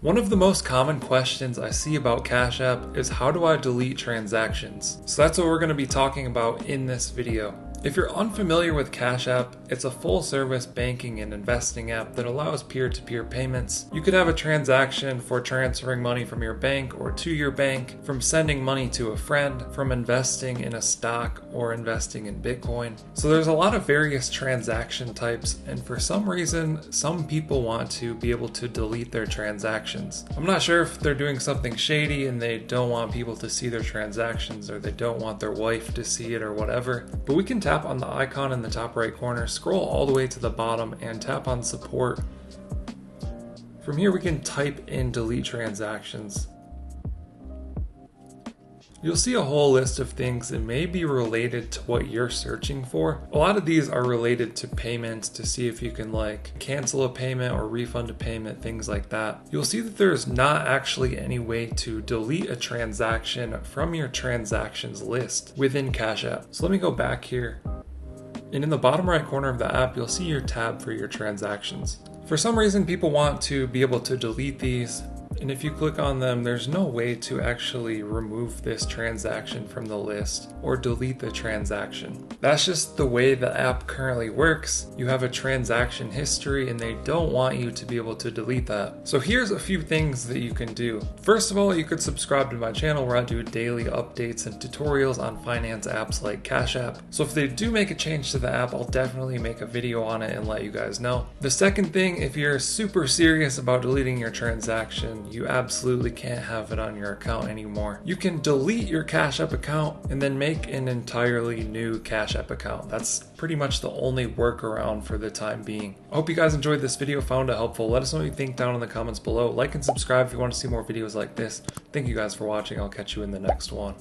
One of the most common questions I see about Cash App is how do I delete transactions? So that's what we're going to be talking about in this video. If you're unfamiliar with Cash App, it's a full-service banking and investing app that allows peer-to-peer payments. You could have a transaction for transferring money from your bank or to your bank, from sending money to a friend, from investing in a stock or investing in Bitcoin. So there's a lot of various transaction types, and for some reason, some people want to be able to delete their transactions. I'm not sure if they're doing something shady and they don't want people to see their transactions, or they don't want their wife to see it or whatever, but we can tap on the icon in the top right corner, scroll all the way to the bottom, and tap on support. From here we can type in delete transactions. You'll see a whole list of things that may be related to what you're searching for. A lot of these are related to payments, to see if you can cancel a payment or refund a payment, things like that. You'll see that there's not actually any way to delete a transaction from your transactions list within Cash App. So let me go back here. And in the bottom right corner of the app, you'll see your tab for your transactions. For some reason, people want to be able to delete these. And if you click on them, there's no way to actually remove this transaction from the list or delete the transaction. That's just the way the app currently works. You have a transaction history and they don't want you to be able to delete that. So here's a few things that you can do. First of all, you could subscribe to my channel where I do daily updates and tutorials on finance apps like Cash App. So if they do make a change to the app, I'll definitely make a video on it and let you guys know. The second thing, if you're super serious about deleting your transaction, you absolutely can't have it on your account anymore. You can delete your Cash App account and then make an entirely new Cash App account. That's pretty much the only workaround for the time being. I hope you guys enjoyed this video, found it helpful. Let us know what you think down in the comments below. Like and subscribe if you want to see more videos like this. Thank you guys for watching. I'll catch you in the next one.